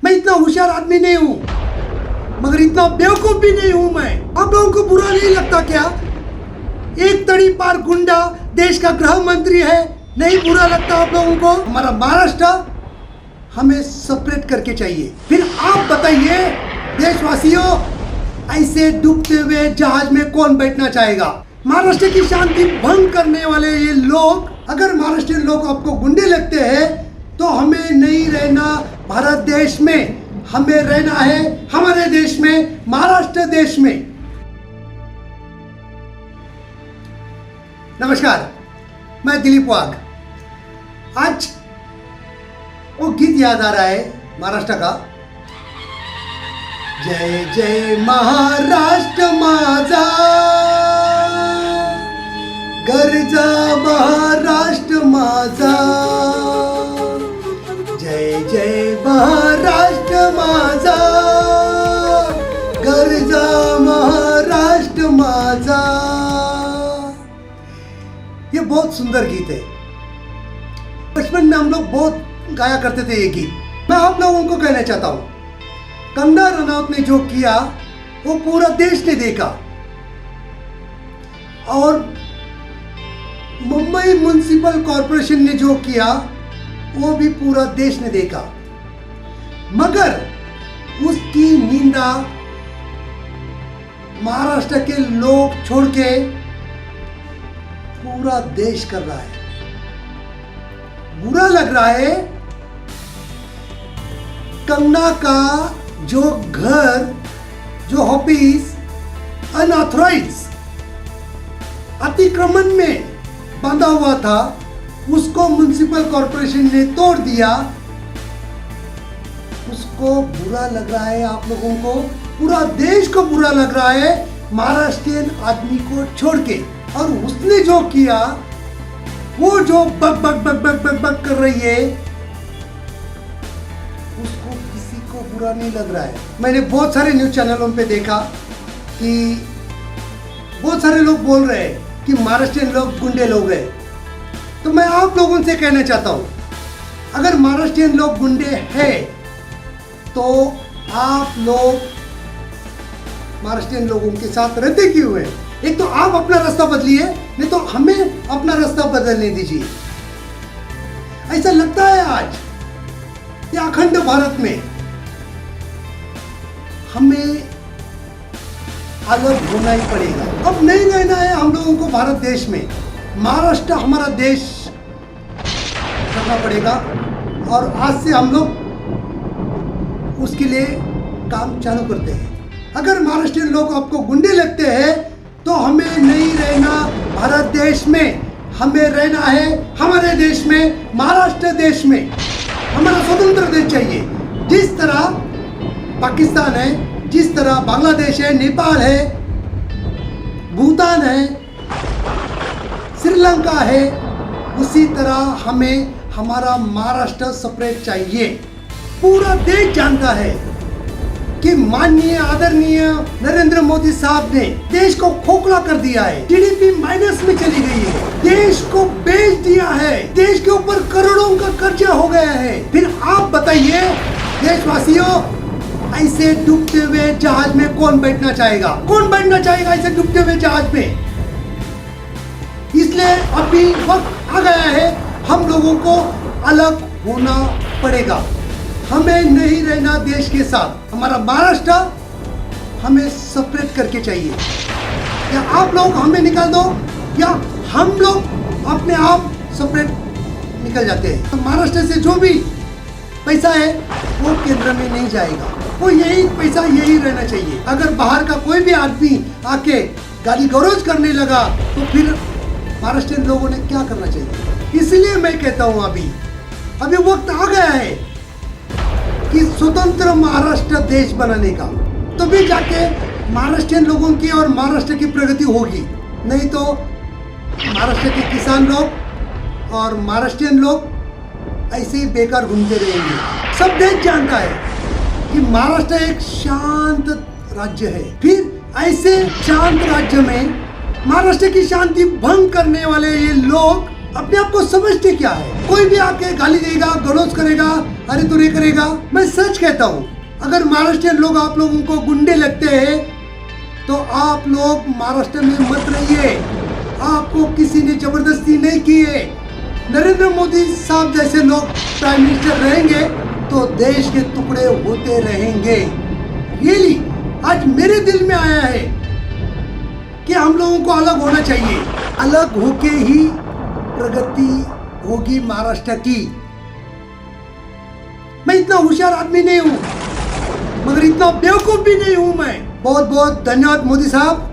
मैं इतना होशियार आदमी नहीं हूँ, मगर इतना बेवकूफ भी नहीं हूँ मैं। आप लोगों को बुरा नहीं लगता क्या? एक तड़ी पार गुंडा देश का गृह मंत्री है, नहीं बुरा लगता आप लोगों को? हमारा महाराष्ट्र हमें सेपरेट करके चाहिए। फिर आप बताइए देशवासियों, ऐसे डूबते हुए जहाज में कौन बैठना चाहेगा? महाराष्ट्र की शांति भंग करने वाले ये लोग, अगर महाराष्ट्रीयन लोग आपको गुंडे लगते हैं तो हमें नहीं रहना भारत देश में, हमें रहना है हमारे देश में, महाराष्ट्र देश में। नमस्कार, मैं दिलीप वाघ। आज वो गीत याद आ रहा है महाराष्ट्र का, जय जय महाराष्ट्र माझा, गरजा महाराष्ट्र माझा, जय जय महाराष्ट्र माझा, गरजा महाराष्ट्र माझा। ये बहुत सुंदर गीत है। बचपन में हम लोग बहुत गाया करते थे ये गीत। मैं आप लोगों को कहना चाहता हूँ, कंगना रनौत ने जो किया वो पूरा देश ने देखा, और मुंबई म्युनिसिपल कॉरपोरेशन ने जो किया वो भी पूरा देश ने देखा, मगर उसकी निंदा महाराष्ट्र के लोग छोड़ के पूरा देश कर रहा है। बुरा लग रहा है कंगना का जो घर, जो ऑफिस अनऑथराइज अतिक्रमण में बांधा हुआ था, उसको म्युनिसिपल कॉरपोरेशन ने तोड़ दिया। उसको बुरा लग रहा है, आप लोगों को, पूरा देश को बुरा लग रहा है महाराष्ट्रियन आदमी को छोड़ के। और उसने जो किया, वो जो बक बक बक बक बक बक कर रही है, उसको किसी को बुरा नहीं लग रहा है। मैंने बहुत सारे न्यूज चैनलों पे देखा कि बहुत सारे लोग बोल रहे हैं कि महाराष्ट्रियन लोग गुंडे लोग हैं। तो मैं आप लोगों से कहना चाहता हूं, अगर महाराष्ट्रियन लोग गुंडे हैं तो आप लोग महाराष्ट्रियन लोगों के साथ रहते क्यों हैं? एक तो आप अपना रास्ता बदलिए, नहीं तो हमें अपना रास्ता बदलने दीजिए। ऐसा लगता है आज ये अखंड भारत में हमें अलग होना ही पड़ेगा। अब नहीं रहना है हम लोगों को भारत देश में, महाराष्ट्र हमारा देश करना पड़ेगा। और आज से हम लोग उसके लिए काम चालू करते हैं। अगर महाराष्ट्रीयन लोग आपको गुंडे लगते हैं तो हमें नहीं रहना भारत देश में, हमें रहना है हमारे देश में, महाराष्ट्र देश में। हमारा स्वतंत्र देश चाहिए। जिस तरह पाकिस्तान है, जिस तरह बांग्लादेश है, नेपाल है, भूटान है, श्रीलंका है, उसी तरह हमें हमारा महाराष्ट्र सेपरेट चाहिए। पूरा देश जानता है कि माननीय आदरणीय नरेंद्र मोदी साहब ने देश को खोखला कर दिया है, जीडीपी माइनस में चली गई है, देश को बेच दिया है, देश के ऊपर करोड़ों का कर्जा हो गया है। फिर आप बताइए देशवासियों, ऐसे डूबते हुए जहाज में कौन बैठना चाहेगा? कौन बैठना चाहेगा ऐसे डूबते हुए जहाज में? इसलिए अभी वक्त आ गया है, हम लोगों को अलग होना पड़ेगा। हमें नहीं रहना देश के साथ। हमारा महाराष्ट्र हमें सेपरेट करके चाहिए। या आप लोग हमें निकाल दो, या हम लोग अपने आप सेपरेट निकल जाते हैं। तो महाराष्ट्र से जो भी पैसा है वो केंद्र में नहीं जाएगा, वो यही पैसा यही रहना चाहिए। अगर बाहर का कोई भी आदमी आके गाली गलौज करने लगा तो फिर महाराष्ट्रियन लोगों ने क्या करना चाहिए? इसलिए मैं कहता हूँ अभी वक्त आ गया है कि स्वतंत्र महाराष्ट्र देश बनाने का, तभी जाके महाराष्ट्रियन लोगों की और महाराष्ट्र की प्रगति होगी। नहीं तो महाराष्ट्र के किसान लोग और महाराष्ट्रियन लोग ऐसे ही बेकार घूमते रहेंगे। सब देश जानता है कि महाराष्ट्र एक शांत राज्य है। फिर ऐसे शांत राज्य में महाराष्ट्र की शांति भंग करने वाले ये लोग अपने आप को समझते क्या है? कोई भी आके गाली देगा, गलौज करेगा, अरे तू नहीं करेगा, मैं सच कहता हूँ। अगर महाराष्ट्रियन लोग आप लोगों को गुंडे लगते हैं तो आप लोग महाराष्ट्र में मत रहिए। आपको किसी ने जबरदस्ती नहीं की है। नरेंद्र मोदी साहब जैसे लोग प्राइम मिनिस्टर रहेंगे तो देश के टुकड़े होते रहेंगे। रियली आज मेरे दिल में आया है कि हम लोगों को अलग होना चाहिए। अलग होके ही प्रगति होगी महाराष्ट्र की। मैं इतना होशियार आदमी नहीं हूं, मगर इतना बेवकूफ भी नहीं हूं मैं। बहुत बहुत धन्यवाद मोदी साहब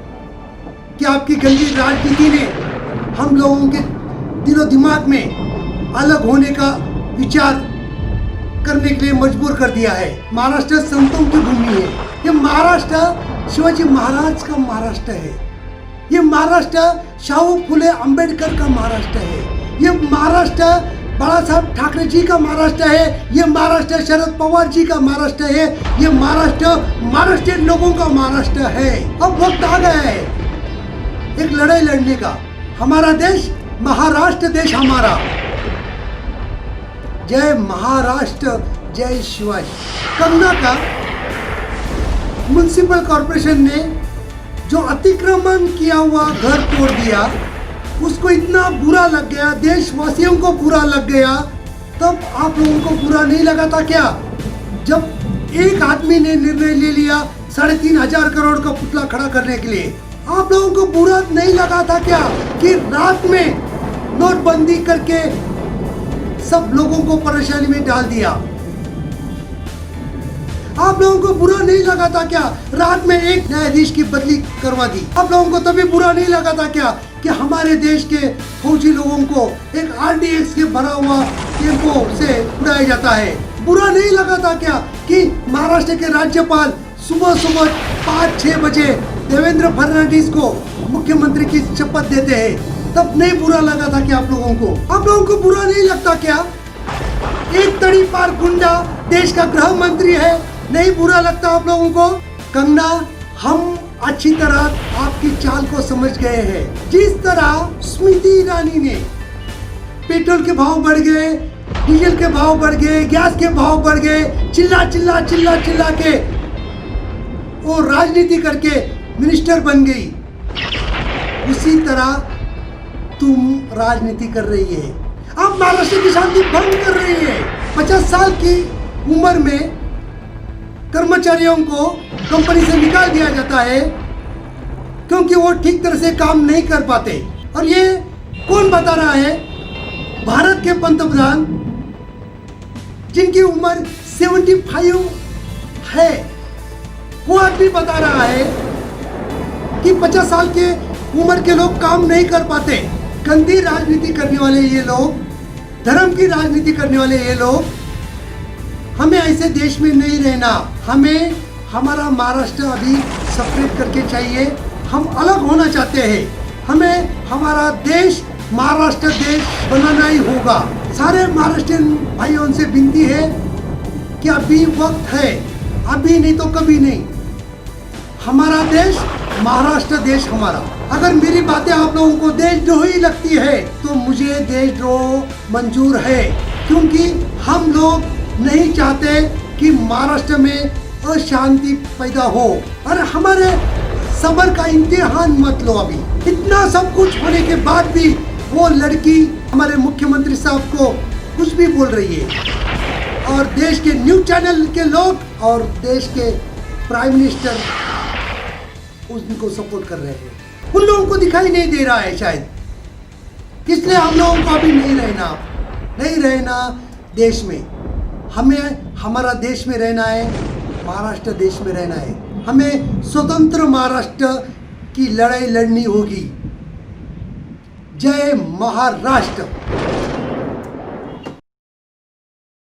कि आपकी गंदी राजनीति ने हम लोगों के दिलो दिमाग में अलग होने का विचार करने के लिए मजबूर कर दिया है। महाराष्ट्र संतों की भूमि है। ये महाराष्ट्र शिवाजी महाराज का महाराष्ट्र है। ये महाराष्ट्र शाहू फुले अंबेडकर का महाराष्ट्र है। ये महाराष्ट्र बाला साहब ठाकरे जी का महाराष्ट्र है। ये महाराष्ट्र शरद पवार जी का महाराष्ट्र है। ये महाराष्ट्र महाराष्ट्रीय लोगों का महाराष्ट्र है। अब वक्त आ गया है एक लड़ाई लड़ने का। हमारा देश महाराष्ट्र देश हमारा। जय महाराष्ट्र, जय शिवाजी। कंगना का म्युनिसिपल कॉर्पोरेशन ने जो अतिक्रमण किया हुआ घर तोड़ दिया, उसको इतना बुरा लग गया, देशवासियों को बुरा लग गया। तब आप लोगों को बुरा नहीं लगा था क्या? जब एक आदमी ने निर्णय ले लिया 3,500 करोड़ का पुतला खड़ा करने के लिए, आप लोगों को बुरा नहीं लगा था क्या कि रात में नोटबंदी करके सब लोगों को परेशानी में डाल दिया? आप लोगों को बुरा नहीं लगा था क्या रात में एक न्यायाधीश की बदली करवा दी? आप लोगों को तभी बुरा नहीं लगा था क्या कि हमारे देश के फौजी लोगों को एक RDX के भरा हुआ टेम्पो से उड़ाया जाता है? बुरा नहीं लगा था क्या कि महाराष्ट्र के राज्यपाल सुबह सुबह 5-6 बजे देवेंद्र फडणवीस को मुख्यमंत्री की शपथ देते हैं? तब नहीं बुरा लगा था क्या आप लोगों को? आप लोगों को बुरा नहीं लगता क्या? एक तड़ी पार गुंडा देश का गृह मंत्री है, नहीं बुरा लगता आप लोगों को? कंगना, हम अच्छी तरह आपकी चाल को समझ गए हैं। जिस तरह स्मृति ईरानी ने पेट्रोल के भाव बढ़ गए, डीजल के भाव बढ़ गए, गैस के भाव बढ़ गए, चिल्ला चिल्ला चिल्ला चिल्ला के वो राजनीति करके मिनिस्टर बन गई, उसी तरह तुम राजनीति कर रही है। आप महाराष्ट्र की शांति भंग कर रही है। 50 साल की उम्र में कर्मचारियों को कंपनी से निकाल दिया जाता है क्योंकि वो ठीक तरह से काम नहीं कर पाते। और ये कौन बता रहा है? भारत के पंतप्रधान जिनकी उम्र 75 है, वो आदमी बता रहा है कि 50 साल के उम्र के लोग काम नहीं कर पाते। गंदी राजनीति करने वाले ये लोग, धर्म की राजनीति करने वाले ये लोग, हमें ऐसे देश में नहीं रहना। हमें हमारा महाराष्ट्र अभी सेपरेट करके चाहिए। हम अलग होना चाहते हैं। हमें हमारा देश महाराष्ट्र देश बनाना ही होगा। सारे महाराष्ट्रियन भाइयों से विनती है कि अभी वक्त है, अभी नहीं तो कभी नहीं। हमारा देश महाराष्ट्र देश हमारा। अगर मेरी बातें आप लोगों को देशद्रोही लगती है तो मुझे देशद्रोह मंजूर है, क्योंकि हम लोग नहीं चाहते कि महाराष्ट्र में अशांति पैदा हो। और हमारे सब्र का इम्तिहान मत लो। अभी इतना सब कुछ होने के बाद भी वो लड़की हमारे मुख्यमंत्री साहब को कुछ भी बोल रही है, और देश के न्यूज चैनल के लोग और देश के प्राइम मिनिस्टर उनको सपोर्ट कर रहे हैं। उन लोगों को दिखाई नहीं दे रहा है शायद, इसलिए हम लोगों को अभी नहीं रहना देश में। हमें हमारा देश में रहना है, महाराष्ट्र देश में रहना है। हमें स्वतंत्र महाराष्ट्र की लड़ाई लड़नी होगी। जय महाराष्ट्र।